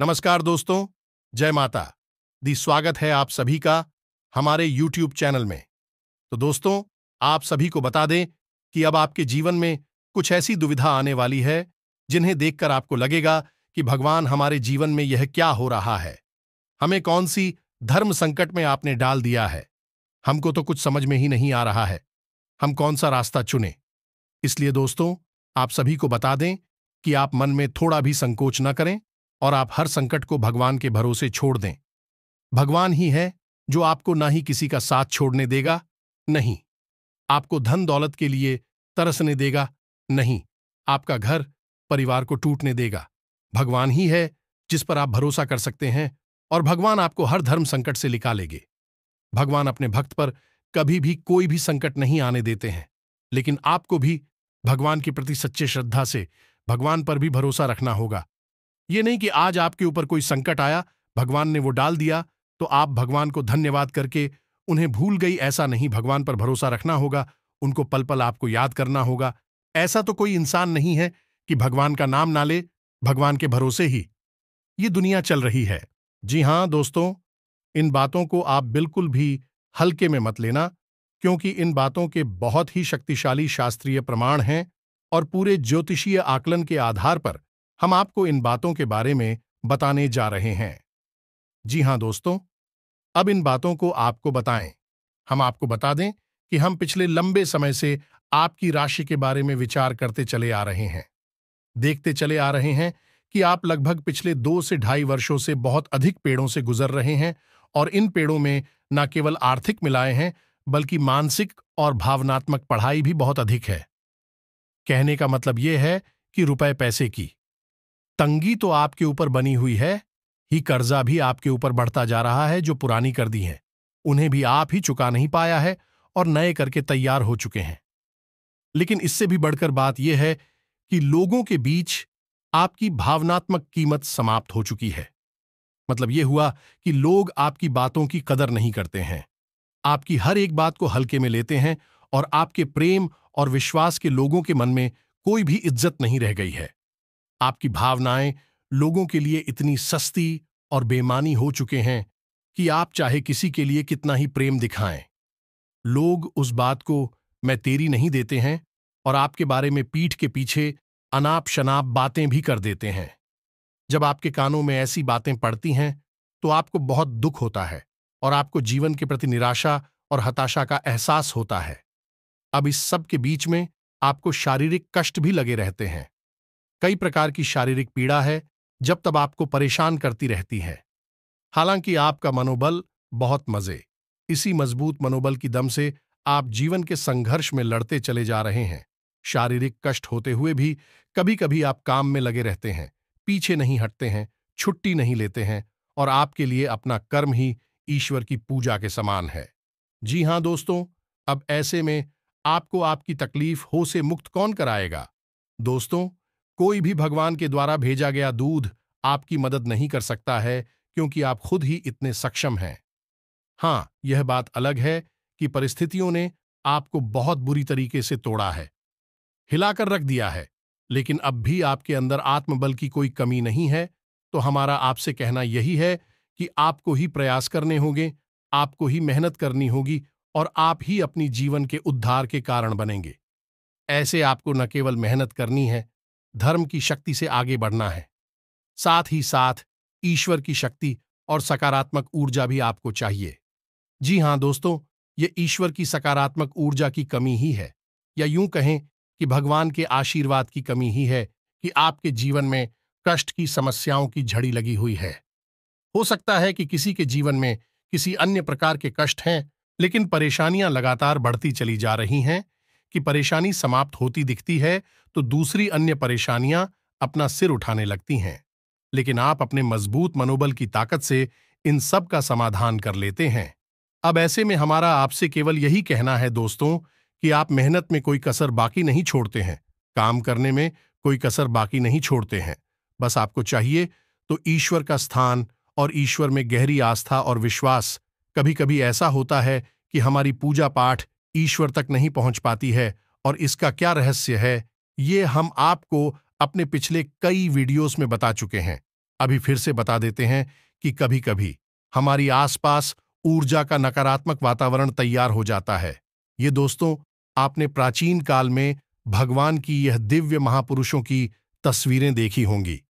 नमस्कार दोस्तों, जय माता दी। स्वागत है आप सभी का हमारे YouTube चैनल में। तो दोस्तों, आप सभी को बता दें कि अब आपके जीवन में कुछ ऐसी दुविधा आने वाली है जिन्हें देखकर आपको लगेगा कि भगवान हमारे जीवन में यह क्या हो रहा है, हमें कौन सी धर्म संकट में आपने डाल दिया है। हमको तो कुछ समझ में ही नहीं आ रहा है, हम कौन सा रास्ता चुने। इसलिए दोस्तों, आप सभी को बता दें कि आप मन में थोड़ा भी संकोच न करें और आप हर संकट को भगवान के भरोसे छोड़ दें। भगवान ही है जो आपको ना ही किसी का साथ छोड़ने देगा, नहीं आपको धन दौलत के लिए तरसने देगा, नहीं आपका घर परिवार को टूटने देगा। भगवान ही है जिस पर आप भरोसा कर सकते हैं और भगवान आपको हर धर्म संकट से निकालेंगे। भगवान अपने भक्त पर कभी भी कोई भी संकट नहीं आने देते हैं, लेकिन आपको भी भगवान के प्रति सच्चे श्रद्धा से भगवान पर भी भरोसा रखना होगा। ये नहीं कि आज आपके ऊपर कोई संकट आया, भगवान ने वो डाल दिया तो आप भगवान को धन्यवाद करके उन्हें भूल गई, ऐसा नहीं। भगवान पर भरोसा रखना होगा, उनको पल पल आपको याद करना होगा। ऐसा तो कोई इंसान नहीं है कि भगवान का नाम ना ले, भगवान के भरोसे ही ये दुनिया चल रही है। जी हां दोस्तों, इन बातों को आप बिल्कुल भी हल्के में मत लेना, क्योंकि इन बातों के बहुत ही शक्तिशाली शास्त्रीय प्रमाण हैं और पूरे ज्योतिषीय आकलन के आधार पर हम आपको इन बातों के बारे में बताने जा रहे हैं। जी हां दोस्तों, अब इन बातों को आपको बताएं। हम आपको बता दें कि हम पिछले लंबे समय से आपकी राशि के बारे में विचार करते चले आ रहे हैं। देखते चले आ रहे हैं कि आप लगभग पिछले 2 से ढाई वर्षों से बहुत अधिक पेड़ों से गुजर रहे हैं और इन पेड़ों में न केवल आर्थिक मिलाएं हैं, बल्कि मानसिक और भावनात्मक पढ़ाई भी बहुत अधिक है। कहने का मतलब यह है कि रुपए पैसे की तंगी तो आपके ऊपर बनी हुई है ही, कर्जा भी आपके ऊपर बढ़ता जा रहा है। जो पुरानी कर दी हैं उन्हें भी आप ही चुका नहीं पाया है और नए करके तैयार हो चुके हैं। लेकिन इससे भी बढ़कर बात यह है कि लोगों के बीच आपकी भावनात्मक कीमत समाप्त हो चुकी है। मतलब यह हुआ कि लोग आपकी बातों की कदर नहीं करते हैं, आपकी हर एक बात को हल्के में लेते हैं और आपके प्रेम और विश्वास के लोगों के मन में कोई भी इज्जत नहीं रह गई है। आपकी भावनाएं लोगों के लिए इतनी सस्ती और बेमानी हो चुके हैं कि आप चाहे किसी के लिए कितना ही प्रेम दिखाएं, लोग उस बात को मैं तेरी नहीं देते हैं और आपके बारे में पीठ के पीछे अनाप शनाप बातें भी कर देते हैं। जब आपके कानों में ऐसी बातें पड़ती हैं तो आपको बहुत दुख होता है और आपको जीवन के प्रति निराशा और हताशा का एहसास होता है। अब इस सब के बीच में आपको शारीरिक कष्ट भी लगे रहते हैं। कई प्रकार की शारीरिक पीड़ा है जब तब आपको परेशान करती रहती है। हालांकि आपका मनोबल बहुत मजे, इसी मजबूत मनोबल की दम से आप जीवन के संघर्ष में लड़ते चले जा रहे हैं। शारीरिक कष्ट होते हुए भी कभी कभी आप काम में लगे रहते हैं, पीछे नहीं हटते हैं, छुट्टी नहीं लेते हैं और आपके लिए अपना कर्म ही ईश्वर की पूजा के समान है। जी हां दोस्तों, अब ऐसे में आपको आपकी तकलीफ हो से मुक्त कौन कराएगा। दोस्तों, कोई भी भगवान के द्वारा भेजा गया दूध आपकी मदद नहीं कर सकता है, क्योंकि आप खुद ही इतने सक्षम हैं। हां, यह बात अलग है कि परिस्थितियों ने आपको बहुत बुरी तरीके से तोड़ा है, हिलाकर रख दिया है, लेकिन अब भी आपके अंदर आत्मबल की कोई कमी नहीं है। तो हमारा आपसे कहना यही है कि आपको ही प्रयास करने होंगे, आपको ही मेहनत करनी होगी और आप ही अपनी जीवन के उद्धार के कारण बनेंगे। ऐसे आपको न केवल मेहनत करनी है, धर्म की शक्ति से आगे बढ़ना है, साथ ही साथ ईश्वर की शक्ति और सकारात्मक ऊर्जा भी आपको चाहिए। जी हां दोस्तों, ये ईश्वर की सकारात्मक ऊर्जा की कमी ही है, या यूं कहें कि भगवान के आशीर्वाद की कमी ही है कि आपके जीवन में कष्ट की समस्याओं की झड़ी लगी हुई है। हो सकता है कि किसी के जीवन में किसी अन्य प्रकार के कष्ट हैं, लेकिन परेशानियां लगातार बढ़ती चली जा रही हैं कि परेशानी समाप्त होती दिखती है तो दूसरी अन्य परेशानियां अपना सिर उठाने लगती हैं। लेकिन आप अपने मजबूत मनोबल की ताकत से इन सब का समाधान कर लेते हैं। अब ऐसे में हमारा आपसे केवल यही कहना है दोस्तों कि आप मेहनत में कोई कसर बाकी नहीं छोड़ते हैं, काम करने में कोई कसर बाकी नहीं छोड़ते हैं। बस आपको चाहिए तो ईश्वर का स्थान और ईश्वर में गहरी आस्था और विश्वास। कभी कभी ऐसा होता है कि हमारी पूजा पाठ ईश्वर तक नहीं पहुंच पाती है, और इसका क्या रहस्य है ये हम आपको अपने पिछले कई वीडियोस में बता चुके हैं। अभी फिर से बता देते हैं कि कभी कभी हमारी आसपास ऊर्जा का नकारात्मक वातावरण तैयार हो जाता है। ये दोस्तों, आपने प्राचीन काल में भगवान की यह दिव्य महापुरुषों की तस्वीरें देखी होंगी।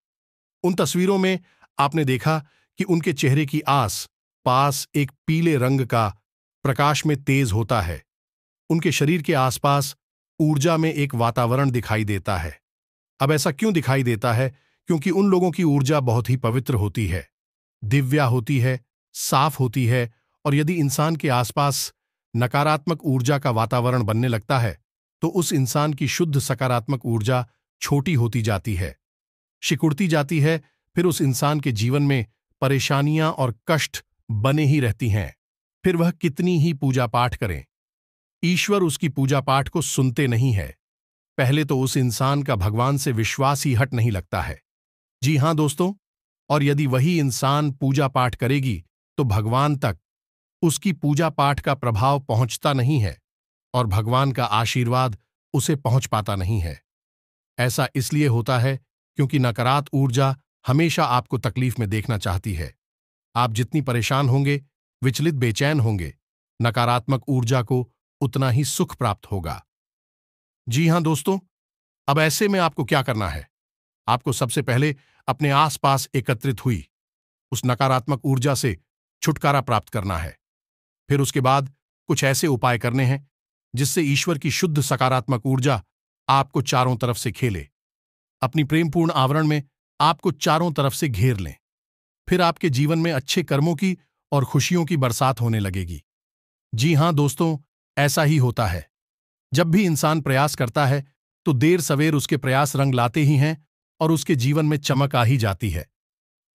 उन तस्वीरों में आपने देखा कि उनके चेहरे की आस पास एक पीले रंग का प्रकाश में तेज होता है। उनके शरीर के आसपास ऊर्जा में एक वातावरण दिखाई देता है। अब ऐसा क्यों दिखाई देता है? क्योंकि उन लोगों की ऊर्जा बहुत ही पवित्र होती है, दिव्या होती है, साफ होती है। और यदि इंसान के आसपास नकारात्मक ऊर्जा का वातावरण बनने लगता है तो उस इंसान की शुद्ध सकारात्मक ऊर्जा छोटी होती जाती है, सिकुड़ती जाती है। फिर उस इंसान के जीवन में परेशानियां और कष्ट बने ही रहती हैं। फिर वह कितनी ही पूजा पाठ करें, ईश्वर उसकी पूजा पाठ को सुनते नहीं है। पहले तो उस इंसान का भगवान से विश्वास ही हट नहीं लगता है। जी हां दोस्तों, और यदि वही इंसान पूजा पाठ करेगी तो भगवान तक उसकी पूजा पाठ का प्रभाव पहुंचता नहीं है और भगवान का आशीर्वाद उसे पहुंच पाता नहीं है। ऐसा इसलिए होता है क्योंकि नकारात्मक ऊर्जा हमेशा आपको तकलीफ में देखना चाहती है। आप जितनी परेशान होंगे, विचलित, बेचैन होंगे, नकारात्मक ऊर्जा को उतना ही सुख प्राप्त होगा। जी हां दोस्तों, अब ऐसे में आपको क्या करना है? आपको सबसे पहले अपने आसपास एकत्रित हुई उस नकारात्मक ऊर्जा से छुटकारा प्राप्त करना है। फिर उसके बाद कुछ ऐसे उपाय करने हैं जिससे ईश्वर की शुद्ध सकारात्मक ऊर्जा आपको चारों तरफ से खेले, अपनी प्रेमपूर्ण आवरण में आपको चारों तरफ से घेर लें। फिर आपके जीवन में अच्छे कर्मों की और खुशियों की बरसात होने लगेगी। जी हां दोस्तों, ऐसा ही होता है। जब भी इंसान प्रयास करता है तो देर सवेर उसके प्रयास रंग लाते ही हैं और उसके जीवन में चमक आ ही जाती है।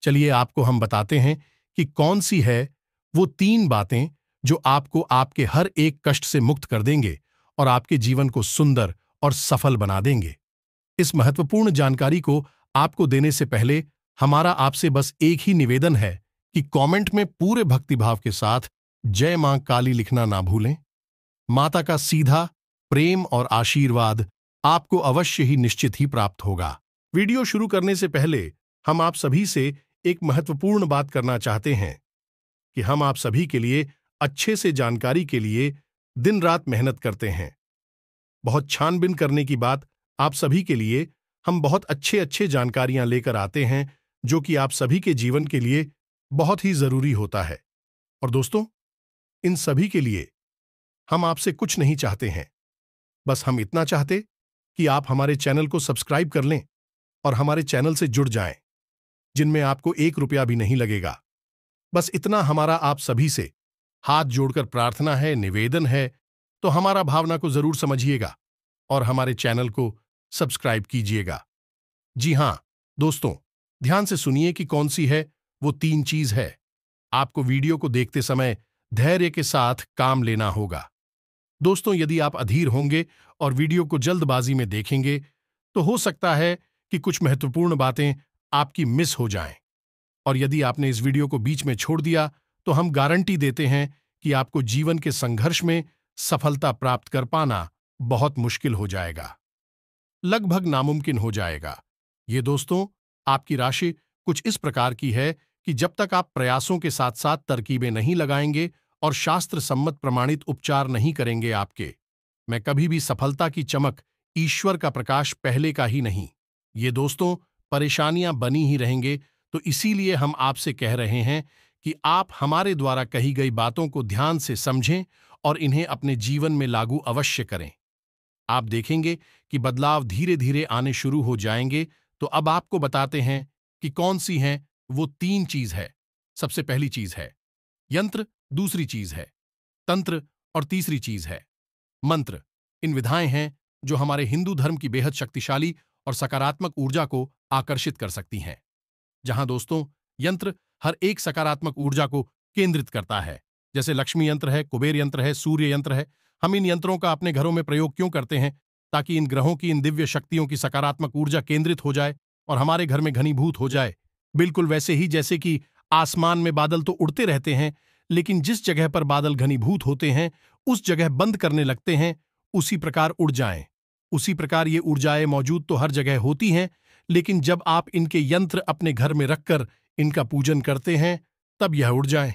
चलिए आपको हम बताते हैं कि कौन सी है वो 3 बातें जो आपको आपके हर एक कष्ट से मुक्त कर देंगे और आपके जीवन को सुंदर और सफल बना देंगे। इस महत्वपूर्ण जानकारी को आपको देने से पहले हमारा आपसे बस एक ही निवेदन है कि कमेंट में पूरे भक्तिभाव के साथ जय मां काली लिखना ना भूलें। माता का सीधा प्रेम और आशीर्वाद आपको अवश्य ही निश्चित ही प्राप्त होगा। वीडियो शुरू करने से पहले हम आप सभी से एक महत्वपूर्ण बात करना चाहते हैं कि हम आप सभी के लिए अच्छे से जानकारी के लिए दिन रात मेहनत करते हैं। बहुत छानबीन करने की बात आप सभी के लिए हम बहुत अच्छे जानकारियां लेकर आते हैं जो कि आप सभी के जीवन के लिए बहुत ही जरूरी होता है। और दोस्तों, इन सभी के लिए हम आपसे कुछ नहीं चाहते हैं, बस हम इतना चाहते कि आप हमारे चैनल को सब्सक्राइब कर लें और हमारे चैनल से जुड़ जाएं, जिनमें आपको 1 रुपया भी नहीं लगेगा। बस इतना हमारा आप सभी से हाथ जोड़कर प्रार्थना है, निवेदन है। तो हमारा भावना को जरूर समझिएगा और हमारे चैनल को सब्सक्राइब कीजिएगा। जी हां दोस्तों, ध्यान से सुनिए कि कौन सी है वो 3 चीज है। आपको वीडियो को देखते समय धैर्य के साथ काम लेना होगा। दोस्तों, यदि आप अधीर होंगे और वीडियो को जल्दबाजी में देखेंगे तो हो सकता है कि कुछ महत्वपूर्ण बातें आपकी मिस हो जाएं। और यदि आपने इस वीडियो को बीच में छोड़ दिया तो हम गारंटी देते हैं कि आपको जीवन के संघर्ष में सफलता प्राप्त कर पाना बहुत मुश्किल हो जाएगा, लगभग नामुमकिन हो जाएगा। ये दोस्तों, आपकी राशि कुछ इस प्रकार की है कि जब तक आप प्रयासों के साथ साथ तरकीबें नहीं लगाएंगे और शास्त्र सम्मत प्रमाणित उपचार नहीं करेंगे आपके, मैं कभी भी सफलता की चमक, ईश्वर का प्रकाश पहले का ही नहीं। ये दोस्तों, परेशानियां बनी ही रहेंगे। तो इसीलिए हम आपसे कह रहे हैं कि आप हमारे द्वारा कही गई बातों को ध्यान से समझें और इन्हें अपने जीवन में लागू अवश्य करें। आप देखेंगे कि बदलाव धीरे धीरे आने शुरू हो जाएंगे। तो अब आपको बताते हैं कि कौन सी हैं वो 3 चीज है। सबसे पहली चीज है यंत्र, दूसरी चीज है तंत्र और तीसरी चीज है मंत्र। इन विधाएं हैं जो हमारे हिंदू धर्म की बेहद शक्तिशाली और सकारात्मक ऊर्जा को आकर्षित कर सकती हैं। जहां दोस्तों, यंत्र हर एक सकारात्मक ऊर्जा को केंद्रित करता है, जैसे लक्ष्मी यंत्र है, कुबेर यंत्र है, सूर्य यंत्र है। हम इन यंत्रों का अपने घरों में प्रयोग क्यों करते हैं? ताकि इन ग्रहों की, इन दिव्य शक्तियों की सकारात्मक ऊर्जा केंद्रित हो जाए और हमारे घर में घनीभूत हो जाए। बिल्कुल वैसे ही जैसे कि आसमान में बादल तो उड़ते रहते हैं, लेकिन जिस जगह पर बादल घनीभूत होते हैं उस जगह बंद करने लगते हैं, उसी प्रकार उड़ जाएं। उसी प्रकार ये ऊर्जाएं मौजूद तो हर जगह होती हैं, लेकिन जब आप इनके यंत्र अपने घर में रखकर इनका पूजन करते हैं तब यह उड़ जाएं,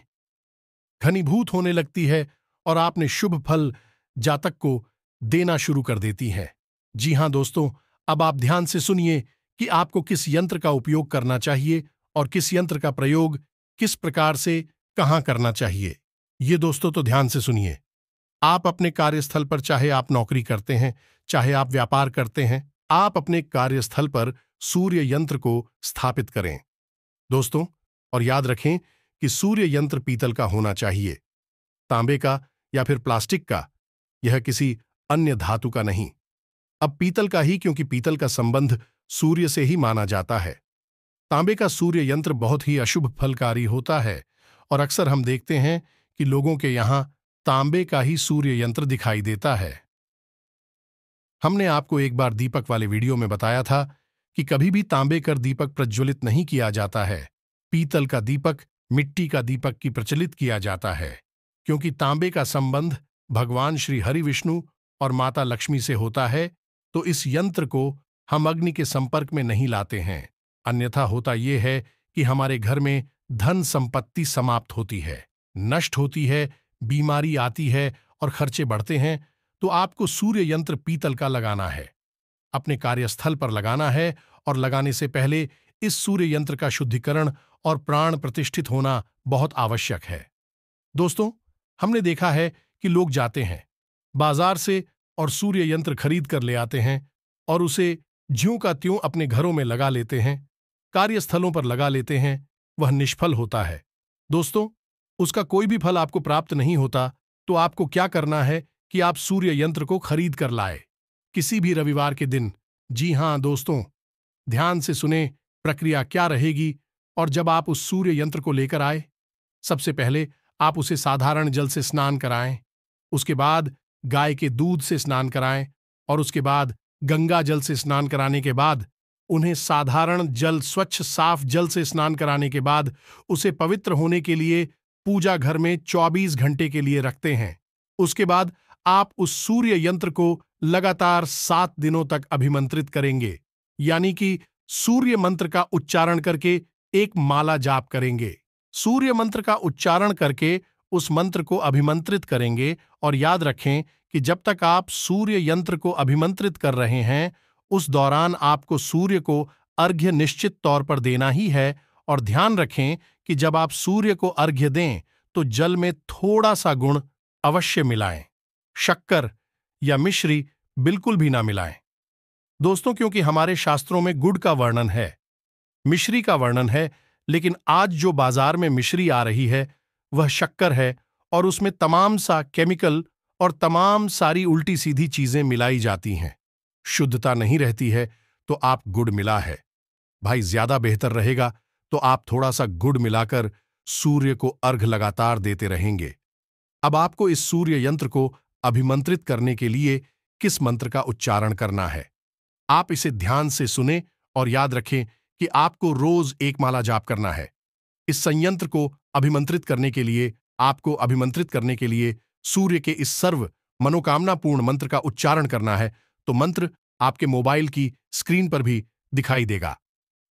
घनीभूत होने लगती है और आपने शुभ फल जातक को देना शुरू कर देती हैं। जी हां दोस्तों, अब आप ध्यान से सुनिए कि आपको किस यंत्र का उपयोग करना चाहिए और किस यंत्र का प्रयोग किस प्रकार से कहां करना चाहिए। ये दोस्तों तो ध्यान से सुनिए। आप अपने कार्यस्थल पर, चाहे आप नौकरी करते हैं, चाहे आप व्यापार करते हैं, आप अपने कार्यस्थल पर सूर्य यंत्र को स्थापित करें दोस्तों। और याद रखें कि सूर्य यंत्र पीतल का होना चाहिए, तांबे का या फिर प्लास्टिक का, यह किसी अन्य धातु का नहीं। अब पीतल का ही, क्योंकि पीतल का संबंध सूर्य से ही माना जाता है। तांबे का सूर्य यंत्र बहुत ही अशुभ फलकारी होता है और अक्सर हम देखते हैं कि लोगों के यहां तांबे का ही सूर्य यंत्र दिखाई देता है। हमने आपको एक बार दीपक वाले वीडियो में बताया था कि कभी भी तांबे कर दीपक प्रज्वलित नहीं किया जाता है। पीतल का दीपक, मिट्टी का दीपक की प्रचलित किया जाता है, क्योंकि तांबे का संबंध भगवान श्री हरि विष्णु और माता लक्ष्मी से होता है। तो इस यंत्र को हम अग्नि के संपर्क में नहीं लाते हैं, अन्यथा होता यह है कि हमारे घर में धन संपत्ति समाप्त होती है, नष्ट होती है, बीमारी आती है और खर्चे बढ़ते हैं। तो आपको सूर्य यंत्र पीतल का लगाना है, अपने कार्यस्थल पर लगाना है और लगाने से पहले इस सूर्य यंत्र का शुद्धिकरण और प्राण प्रतिष्ठित होना बहुत आवश्यक है। दोस्तों, हमने देखा है कि लोग जाते हैं बाजार से और सूर्य यंत्र खरीद कर ले आते हैं और उसे ज्यों का त्यों अपने घरों में लगा लेते हैं, कार्यस्थलों पर लगा लेते हैं। वह निष्फल होता है दोस्तों, उसका कोई भी फल आपको प्राप्त नहीं होता। तो आपको क्या करना है कि आप सूर्य यंत्र को खरीद कर लाए किसी भी रविवार के दिन। जी हां दोस्तों, ध्यान से सुने प्रक्रिया क्या रहेगी। और जब आप उस सूर्य यंत्र को लेकर आए, सबसे पहले आप उसे साधारण जल से स्नान कराएं, उसके बाद गाय के दूध से स्नान कराएं और उसके बाद गंगा जल से स्नान कराने के बाद उन्हें साधारण जल, स्वच्छ साफ जल से स्नान कराने के बाद उसे पवित्र होने के लिए पूजा घर में 24 घंटे के लिए रखते हैं। उसके बाद आप उस सूर्य यंत्र को लगातार 7 दिनों तक अभिमंत्रित करेंगे, यानी कि सूर्य मंत्र का उच्चारण करके एक माला जाप करेंगे। सूर्य मंत्र का उच्चारण करके उस मंत्र को अभिमंत्रित करेंगे और याद रखें कि जब तक आप सूर्य यंत्र को अभिमंत्रित कर रहे हैं, उस दौरान आपको सूर्य को अर्घ्य निश्चित तौर पर देना ही है। और ध्यान रखें कि जब आप सूर्य को अर्घ्य दें तो जल में थोड़ा सा गुण अवश्य मिलाएं, शक्कर या मिश्री बिल्कुल भी ना मिलाएं दोस्तों, क्योंकि हमारे शास्त्रों में गुड़ का वर्णन है, मिश्री का वर्णन है, लेकिन आज जो बाजार में मिश्री आ रही है वह शक्कर है और उसमें तमाम सा केमिकल और तमाम सारी उल्टी सीधी चीजें मिलाई जाती हैं, शुद्धता नहीं रहती है। तो आप गुड़ मिला है भाई, ज्यादा बेहतर रहेगा तो आप थोड़ा सा गुड़ मिलाकर सूर्य को अर्घ लगातार देते रहेंगे। अब आपको इस सूर्य यंत्र को अभिमंत्रित करने के लिए किस मंत्र का उच्चारण करना है, आप इसे ध्यान से सुने और याद रखें कि आपको रोज एक माला जाप करना है। इस संयंत्र को अभिमंत्रित करने के लिए, आपको अभिमंत्रित करने के लिए सूर्य के इस सर्व मनोकामनापूर्ण मंत्र का उच्चारण करना है। तो मंत्र आपके मोबाइल की स्क्रीन पर भी दिखाई देगा।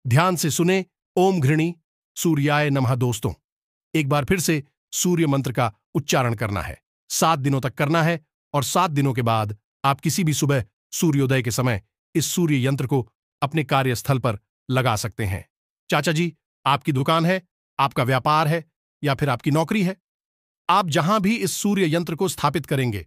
ध्यान से सुने, ओम घृणी सूर्याय नमः। दोस्तों, एक बार फिर से सूर्य मंत्र का उच्चारण करना है, 7 दिनों तक करना है और 7 दिनों के बाद आप किसी भी सुबह सूर्योदय के समय इस सूर्य यंत्र को अपने कार्यस्थल पर लगा सकते हैं। चाचा जी, आपकी दुकान है, आपका व्यापार है या फिर आपकी नौकरी है, आप जहां भी इस सूर्य यंत्र को स्थापित करेंगे,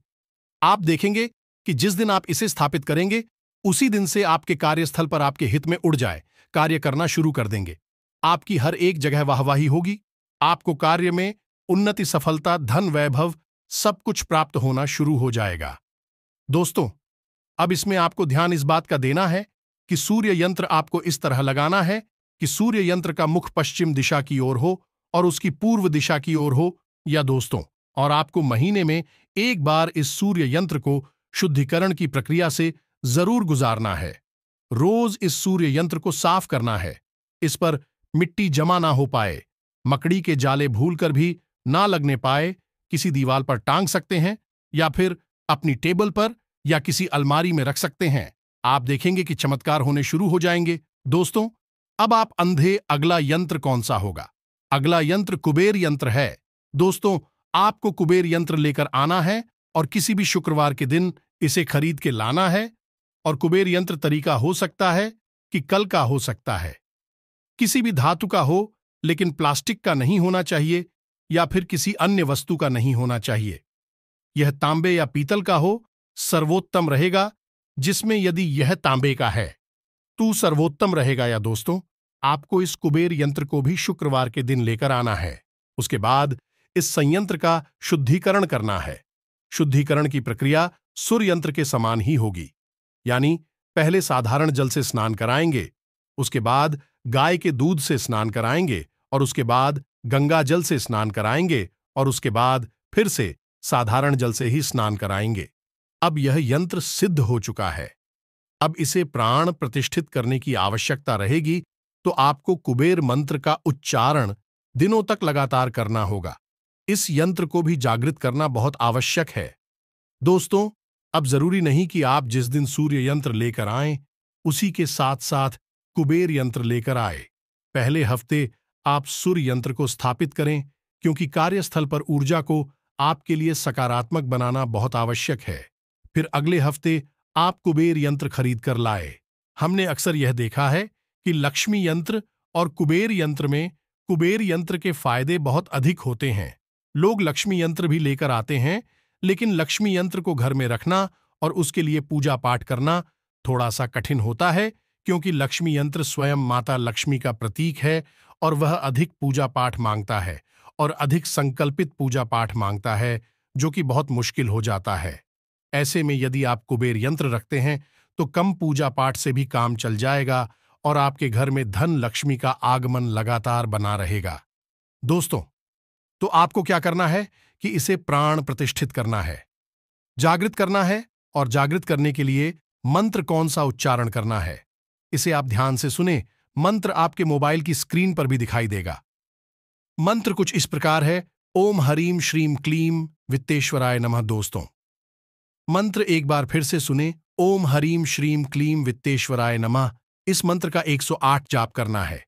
आप देखेंगे कि जिस दिन आप इसे स्थापित करेंगे उसी दिन से आपके कार्यस्थल पर आपके हित में उड़ जाए, कार्य करना शुरू कर देंगे। आपकी हर एक जगह वाहवाही होगी, आपको कार्य में उन्नति, सफलता, धन, वैभव सब कुछ प्राप्त होना शुरू हो जाएगा। दोस्तों, अब इसमें आपको ध्यान इस बात का देना है कि सूर्य यंत्र आपको इस तरह लगाना है कि सूर्य यंत्र का मुख पश्चिम दिशा की ओर हो और उसकी पूर्व दिशा की ओर हो। या दोस्तों, और आपको महीने में एक बार इस सूर्य यंत्र को शुद्धिकरण की प्रक्रिया से जरूर गुजारना है। रोज इस सूर्य यंत्र को साफ करना है, इस पर मिट्टी जमा ना हो पाए, मकड़ी के जाले भूलकर भी ना लगने पाए। किसी दीवार पर टांग सकते हैं या फिर अपनी टेबल पर या किसी अलमारी में रख सकते हैं। आप देखेंगे कि चमत्कार होने शुरू हो जाएंगे। दोस्तों, अब आप अंधे अगला यंत्र कौन सा होगा? अगला यंत्र कुबेर यंत्र है। दोस्तों, आपको कुबेर यंत्र लेकर आना है और किसी भी शुक्रवार के दिन इसे खरीद के लाना है। और कुबेर यंत्र तरीका हो सकता है कि कल का हो सकता है, किसी भी धातु का हो, लेकिन प्लास्टिक का नहीं होना चाहिए या फिर किसी अन्य वस्तु का नहीं होना चाहिए। यह तांबे या पीतल का हो, सर्वोत्तम रहेगा। जिसमें यदि यह तांबे का है तो सर्वोत्तम रहेगा। या दोस्तों, आपको इस कुबेर यंत्र को भी शुक्रवार के दिन लेकर आना है। उसके बाद इस संयंत्र का शुद्धिकरण करना है। शुद्धिकरण की प्रक्रिया सूर्य यंत्र के समान ही होगी, यानी पहले साधारण जल से स्नान कराएंगे, उसके बाद गाय के दूध से स्नान कराएंगे और उसके बाद गंगा जल से स्नान कराएंगे और उसके बाद फिर से साधारण जल से ही स्नान कराएंगे। अब यह यंत्र सिद्ध हो चुका है। अब इसे प्राण प्रतिष्ठित करने की आवश्यकता रहेगी, तो आपको कुबेर मंत्र का उच्चारण दिनों तक लगातार करना होगा। इस यंत्र को भी जागृत करना बहुत आवश्यक है। दोस्तों, अब जरूरी नहीं कि आप जिस दिन सूर्य यंत्र लेकर आएं, उसी के साथ साथ कुबेर यंत्र लेकर आए। पहले हफ्ते आप सूर्य यंत्र को स्थापित करें, क्योंकि कार्यस्थल पर ऊर्जा को आपके लिए सकारात्मक बनाना बहुत आवश्यक है। फिर अगले हफ्ते आप कुबेर यंत्र खरीद कर लाए। हमने अक्सर यह देखा है कि लक्ष्मी यंत्र और कुबेर यंत्र में कुबेर यंत्र के फायदे बहुत अधिक होते हैं। लोग लक्ष्मी यंत्र भी लेकर आते हैं, लेकिन लक्ष्मी यंत्र को घर में रखना और उसके लिए पूजा पाठ करना थोड़ा सा कठिन होता है, क्योंकि लक्ष्मी यंत्र स्वयं माता लक्ष्मी का प्रतीक है और वह अधिक पूजा पाठ मांगता है और अधिक संकल्पित पूजा पाठ मांगता है, जो कि बहुत मुश्किल हो जाता है। ऐसे में यदि आप कुबेर यंत्र रखते हैं तो कम पूजा पाठ से भी काम चल जाएगा और आपके घर में धन लक्ष्मी का आगमन लगातार बना रहेगा। दोस्तों, तो आपको क्या करना है कि इसे प्राण प्रतिष्ठित करना है, जागृत करना है। और जागृत करने के लिए मंत्र कौन सा उच्चारण करना है, इसे आप ध्यान से सुने। मंत्र आपके मोबाइल की स्क्रीन पर भी दिखाई देगा। मंत्र कुछ इस प्रकार है: ओम ह्रीं श्रीं क्लीं वित्तेश्वराय नमः। दोस्तों, मंत्र एक बार फिर से सुने। ओम ह्रीं श्रीं क्लीं वित्तेश्वराय नमः। इस मंत्र का 108 जाप करना है,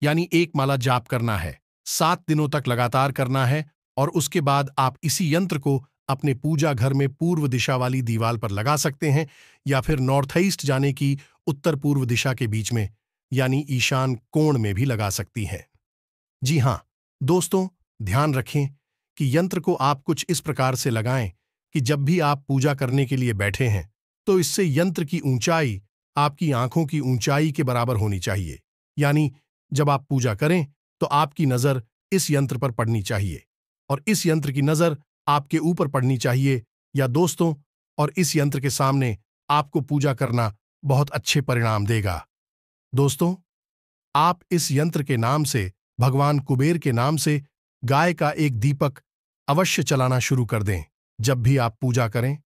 यानी एक माला जाप करना है। 7 दिनों तक लगातार करना है और उसके बाद आप इसी यंत्र को अपने पूजा घर में पूर्व दिशा वाली दीवार पर लगा सकते हैं, या फिर नॉर्थ ईस्ट जाने की उत्तर पूर्व दिशा के बीच में, यानी ईशान कोण में भी लगा सकती हैं। जी हां दोस्तों, ध्यान रखें कि यंत्र को आप कुछ इस प्रकार से लगाएं कि जब भी आप पूजा करने के लिए बैठे हैं तो इससे यंत्र की ऊंचाई आपकी आंखों की ऊंचाई के बराबर होनी चाहिए। यानी जब आप पूजा करें तो आपकी नजर इस यंत्र पर पड़नी चाहिए और इस यंत्र की नजर आपके ऊपर पड़नी चाहिए। या दोस्तों, और इस यंत्र के सामने आपको पूजा करना बहुत अच्छे परिणाम देगा। दोस्तों, आप इस यंत्र के नाम से, भगवान कुबेर के नाम से, गाय का एक दीपक अवश्य चलाना शुरू कर दें। जब भी आप पूजा करें,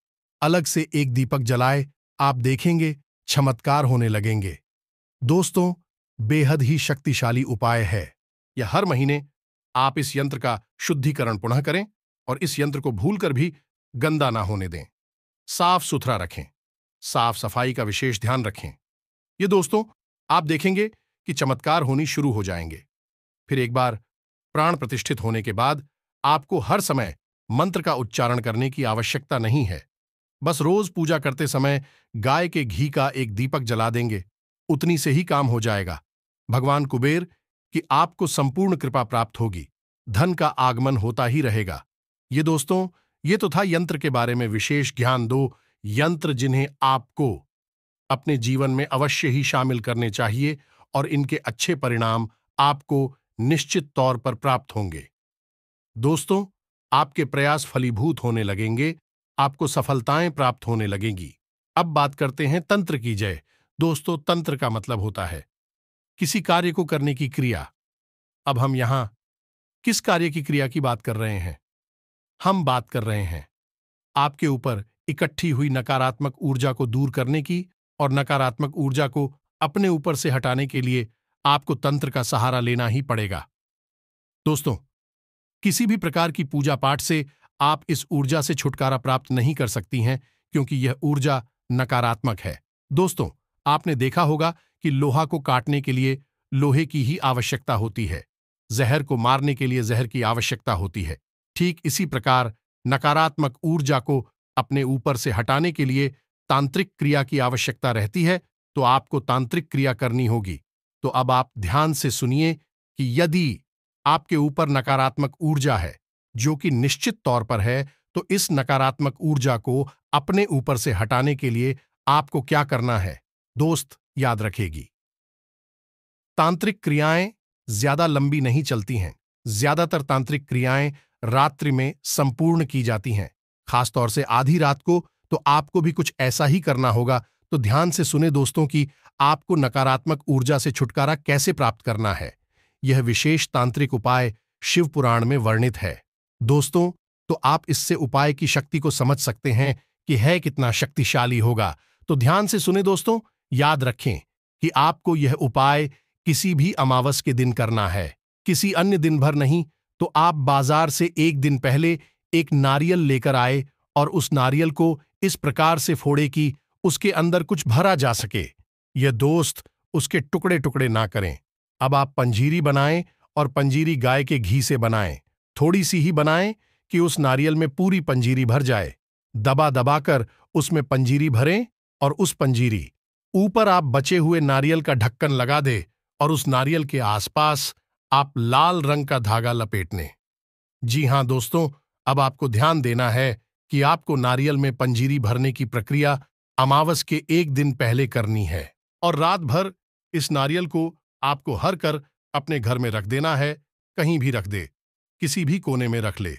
अलग से एक दीपक जलाए, आप देखेंगे चमत्कार होने लगेंगे। दोस्तों, बेहद ही शक्तिशाली उपाय है। यह हर महीने आप इस यंत्र का शुद्धिकरण पुनः करें और इस यंत्र को भूलकर भी गंदा ना होने दें। साफ सुथरा रखें, साफ सफाई का विशेष ध्यान रखें। ये दोस्तों, आप देखेंगे कि चमत्कार होनी शुरू हो जाएंगे। फिर एक बार प्राण प्रतिष्ठित होने के बाद आपको हर समय मंत्र का उच्चारण करने की आवश्यकता नहीं है। बस रोज पूजा करते समय गाय के घी का एक दीपक जला देंगे, उतनी से ही काम हो जाएगा। भगवान कुबेर की आपको संपूर्ण कृपा प्राप्त होगी, धन का आगमन होता ही रहेगा। ये दोस्तों, ये तो था यंत्र के बारे में विशेष ज्ञान। दो यंत्र जिन्हें आपको अपने जीवन में अवश्य ही शामिल करने चाहिए और इनके अच्छे परिणाम आपको निश्चित तौर पर प्राप्त होंगे। दोस्तों, आपके प्रयास फलीभूत होने लगेंगे, आपको सफलताएं प्राप्त होने लगेंगी। अब बात करते हैं तंत्र की। जय दोस्तों, तंत्र का मतलब होता है किसी कार्य को करने की क्रिया। अब हम यहां किस कार्य की क्रिया की बात कर रहे हैं? हम बात कर रहे हैं आपके ऊपर इकट्ठी हुई नकारात्मक ऊर्जा को दूर करने की, और नकारात्मक ऊर्जा को अपने ऊपर से हटाने के लिए आपको तंत्र का सहारा लेना ही पड़ेगा। दोस्तों, किसी भी प्रकार की पूजा पाठ से आप इस ऊर्जा से छुटकारा प्राप्त नहीं कर सकती हैं, क्योंकि यह ऊर्जा नकारात्मक है। दोस्तों, आपने देखा होगा कि लोहा को काटने के लिए लोहे की ही आवश्यकता होती है, जहर को मारने के लिए जहर की आवश्यकता होती है। ठीक इसी प्रकार नकारात्मक ऊर्जा को अपने ऊपर से हटाने के लिए तांत्रिक क्रिया की आवश्यकता रहती है, तो आपको तांत्रिक क्रिया करनी होगी। तो अब आप ध्यान से सुनिए कि यदि आपके ऊपर नकारात्मक ऊर्जा है, जो कि निश्चित तौर पर है, तो इस नकारात्मक ऊर्जा को अपने ऊपर से हटाने के लिए आपको क्या करना है, दोस्त याद रखेगी। तांत्रिक क्रियाएं ज्यादा लंबी नहीं चलती हैं। ज्यादातर तांत्रिक क्रियाएं रात्रि में संपूर्ण की जाती हैं, खासतौर से आधी रात को। तो आपको भी कुछ ऐसा ही करना होगा। तो ध्यान से सुने दोस्तों कि आपको नकारात्मक ऊर्जा से छुटकारा कैसे प्राप्त करना है। यह विशेष तांत्रिक उपाय शिव पुराण में वर्णित है। दोस्तों, तो आप इससे उपाय की शक्ति को समझ सकते हैं कि है कितना शक्तिशाली होगा। तो ध्यान से सुने दोस्तों, याद रखें कि आपको यह उपाय किसी भी अमावस के दिन करना है, किसी अन्य दिन भर नहीं। तो आप बाजार से एक दिन पहले एक नारियल लेकर आए और उस नारियल को इस प्रकार से फोड़े कि उसके अंदर कुछ भरा जा सके। यह दोस्त उसके टुकड़े टुकड़े ना करें। अब आप पंजीरी बनाएं और पंजीरी गाय के घी से बनाएं। थोड़ी सी ही बनाएं कि उस नारियल में पूरी पंजीरी भर जाए। दबा दबाकर उसमें पंजीरी भरें और उस पंजीरी ऊपर आप बचे हुए नारियल का ढक्कन लगा दे और उस नारियल के आसपास आप लाल रंग का धागा लपेटने। जी हां दोस्तों, अब आपको ध्यान देना है कि आपको नारियल में पंजीरी भरने की प्रक्रिया अमावस के एक दिन पहले करनी है और रात भर इस नारियल को आपको हर कर अपने घर में रख देना है। कहीं भी रख दे, किसी भी कोने में रख ले।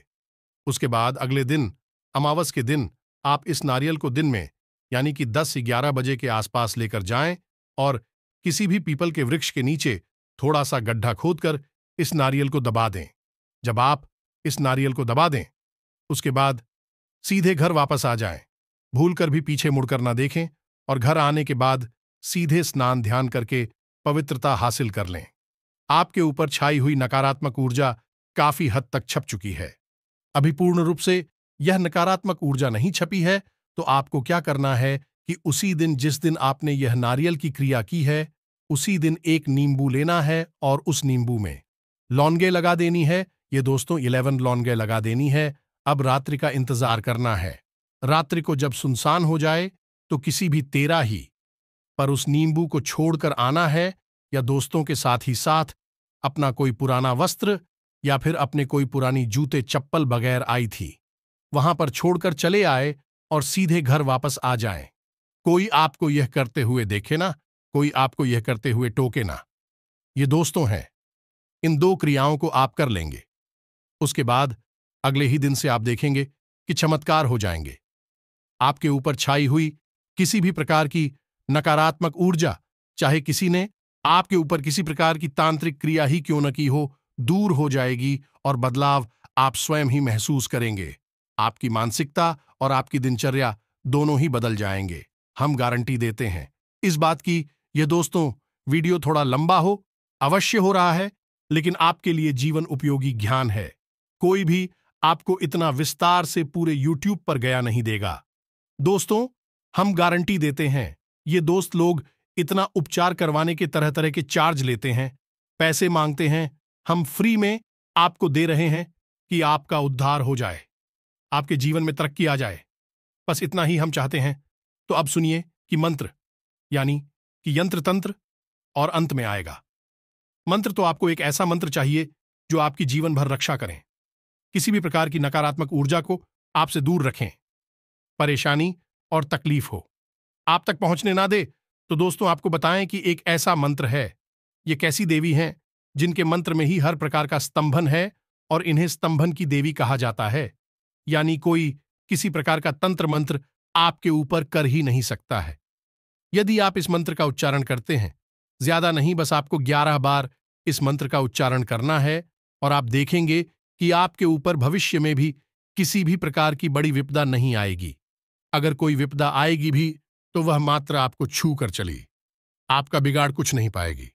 उसके बाद अगले दिन अमावस के दिन आप इस नारियल को दिन में यानी कि 10 से 11 बजे के आसपास लेकर जाएं और किसी भी पीपल के वृक्ष के नीचे थोड़ा सा गड्ढा खोदकर इस नारियल को दबा दें। जब आप इस नारियल को दबा दें, उसके बाद सीधे घर वापस आ जाएं। भूलकर भी पीछे मुड़कर ना देखें और घर आने के बाद सीधे स्नान ध्यान करके पवित्रता हासिल कर लें। आपके ऊपर छाई हुई नकारात्मक ऊर्जा काफी हद तक छप चुकी है। अभी पूर्ण रूप से यह नकारात्मक ऊर्जा नहीं छपी है। तो आपको क्या करना है कि उसी दिन जिस दिन आपने यह नारियल की क्रिया की है, उसी दिन एक नींबू लेना है और उस नींबू में लौंगे लगा देनी है। ये दोस्तों 11 लौंगे लगा देनी है। अब रात्रि का इंतजार करना है। रात्रि को जब सुनसान हो जाए तो किसी भी तेरा ही पर उस नींबू को छोड़कर आना है, या दोस्तों के साथ ही साथ अपना कोई पुराना वस्त्र या फिर अपने कोई पुरानी जूते चप्पल बगैर आई थी वहां पर छोड़कर चले आए और सीधे घर वापस आ जाएं। कोई आपको यह करते हुए देखे ना, कोई आपको यह करते हुए टोके ना। ये दोस्तों हैं। इन 2 क्रियाओं को आप कर लेंगे। उसके बाद अगले ही दिन से आप देखेंगे कि चमत्कार हो जाएंगे। आपके ऊपर छाई हुई किसी भी प्रकार की नकारात्मक ऊर्जा, चाहे किसी ने आपके ऊपर किसी प्रकार की तांत्रिक क्रिया ही क्यों न की हो, दूर हो जाएगी और बदलाव आप स्वयं ही महसूस करेंगे। आपकी मानसिकता और आपकी दिनचर्या दोनों ही बदल जाएंगे। हम गारंटी देते हैं इस बात की। यह दोस्तों वीडियो थोड़ा लंबा हो, अवश्य हो रहा है, लेकिन आपके लिए जीवन उपयोगी ज्ञान है। कोई भी आपको इतना विस्तार से पूरे YouTube पर गया नहीं देगा। दोस्तों, हम गारंटी देते हैं। ये दोस्त लोग इतना उपचार करवाने के तरह तरह के चार्ज लेते हैं, पैसे मांगते हैं। हम फ्री में आपको दे रहे हैं कि आपका उद्धार हो जाए, आपके जीवन में तरक्की आ जाए। बस इतना ही हम चाहते हैं। तो अब सुनिए कि मंत्र यानी कि यंत्र तंत्र और अंत में आएगा। मंत्र तो आपको एक ऐसा मंत्र चाहिए जो आपकी जीवन भर रक्षा करें, किसी भी प्रकार की नकारात्मक ऊर्जा को आपसे दूर रखें, परेशानी और तकलीफ हो आप तक पहुंचने ना दे। तो दोस्तों आपको बताएं कि एक ऐसा मंत्र है। ये कैसी देवी हैं जिनके मंत्र में ही हर प्रकार का स्तंभन है और इन्हें स्तंभन की देवी कहा जाता है। यानी कोई किसी प्रकार का तंत्र मंत्र आपके ऊपर कर ही नहीं सकता है। यदि आप इस मंत्र का उच्चारण करते हैं, ज्यादा नहीं, बस आपको 11 बार इस मंत्र का उच्चारण करना है और आप देखेंगे कि आपके ऊपर भविष्य में भी किसी भी प्रकार की बड़ी विपदा नहीं आएगी। अगर कोई विपदा आएगी भी तो वह मात्र आपको छू कर चली, आपका बिगाड़ कुछ नहीं पाएगी।